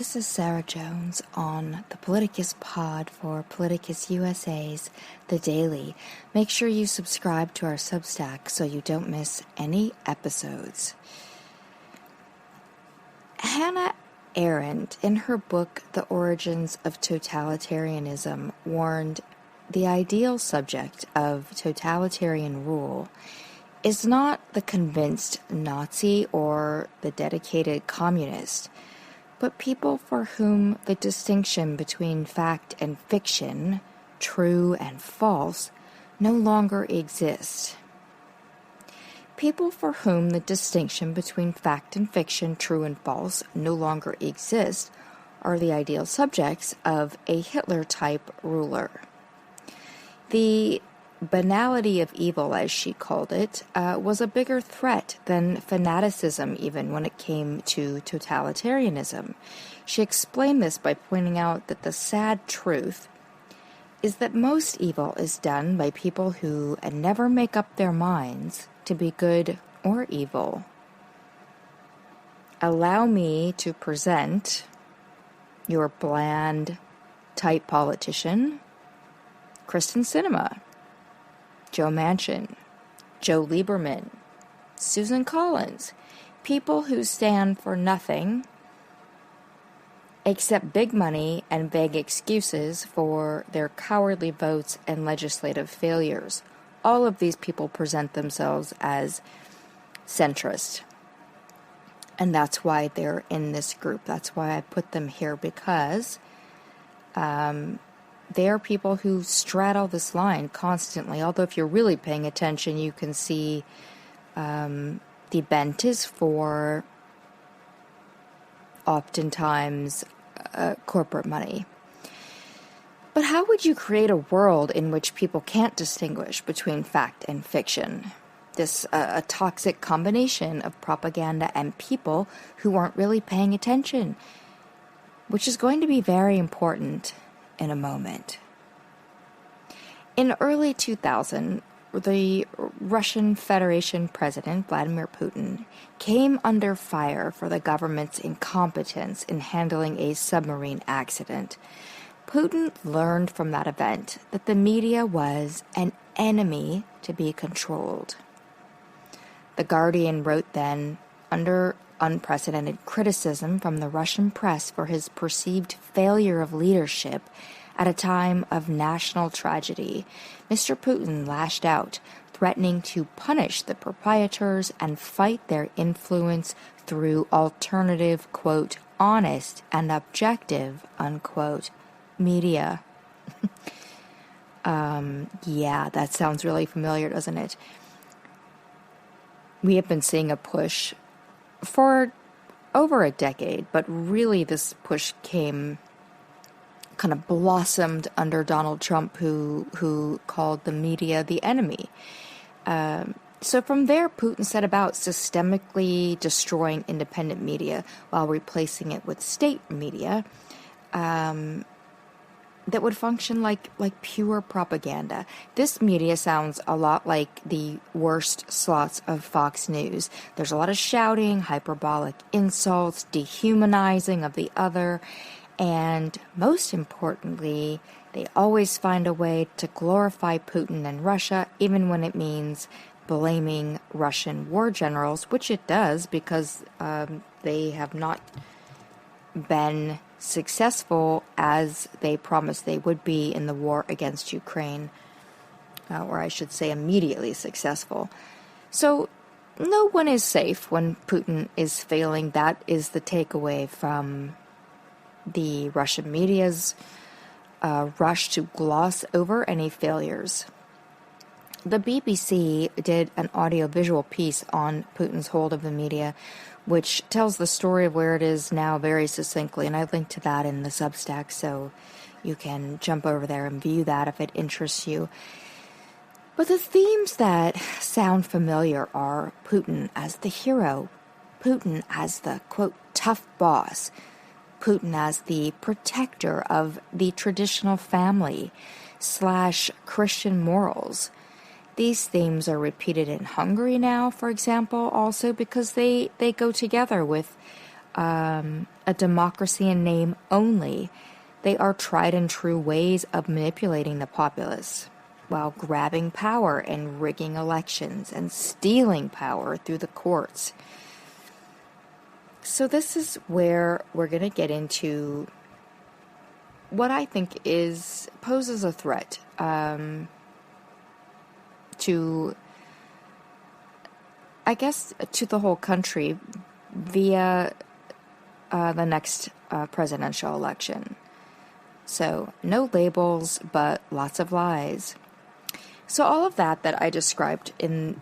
This is Sarah Jones on the Politicus Pod for Politicus USA's The Daily. Make sure you subscribe to our Substack so you don't miss any episodes. Hannah Arendt, in her book The Origins of Totalitarianism, warned the ideal subject of totalitarian rule is not the convinced Nazi or the dedicated communist, but people for whom the distinction between fact and fiction, true and false, no longer exists. People for whom the distinction between fact and fiction, true and false, no longer exists are the ideal subjects of a Hitler-type ruler. The banality of evil, as she called it, was a bigger threat than fanaticism even when it came to totalitarianism. She explained this by pointing out that the sad truth is that most evil is done by people who never make up their minds to be good or evil. Allow me to present your bland type politician, Kristen Sinema, Joe Manchin, Joe Lieberman, Susan Collins, people who stand for nothing except big money and vague excuses for their cowardly votes and legislative failures. All of these people present themselves as centrist. And that's why they're in this group. That's why I put them here, because they are people who straddle this line constantly. Although if you're really paying attention, you can see the bent is for oftentimes corporate money. But how would you create a world in which people can't distinguish between fact and fiction? This a toxic combination of propaganda and people who aren't really paying attention, which is going to be very important in a moment. In early 2000, the Russian Federation President, Vladimir Putin, came under fire for the government's incompetence in handling a submarine accident. Putin learned from that event that the media was an enemy to be controlled. The Guardian wrote then, under unprecedented criticism from the Russian press for his perceived failure of leadership at a time of national tragedy, Mr. Putin lashed out, threatening to punish the proprietors and fight their influence through alternative, quote, honest and objective, unquote, media. Yeah, that sounds really familiar, doesn't it? We have been seeing a push for over a decade, but really this push kind of blossomed under Donald Trump, who called the media the enemy. So from there, Putin set about systemically destroying independent media while replacing it with state media that would function like pure propaganda. This media sounds a lot like the worst slots of Fox News. There's a lot of shouting, hyperbolic insults, dehumanizing of the other, and most importantly, they always find a way to glorify Putin and Russia, even when it means blaming Russian war generals, which it does, because they have not been successful as they promised they would be in the war against Ukraine, or I should say immediately successful. So no one is safe when Putin is failing. That is the takeaway from the Russian media's rush to gloss over any failures. The BBC did an audiovisual piece on Putin's hold of the media, which tells the story of where it is now very succinctly, and I linked to that in the Substack, so you can jump over there and view that if it interests you. But the themes that sound familiar are Putin as the hero, Putin as the, quote, tough boss, Putin as the protector of the traditional family / Christian morals. These themes are repeated in Hungary now, for example, also because they go together with a democracy in name only. They are tried and true ways of manipulating the populace while grabbing power and rigging elections and stealing power through the courts. So this is where we're going to get into what I think poses a threat to, I guess, to the whole country via the next presidential election. So no labels, but lots of lies. So all of that I described in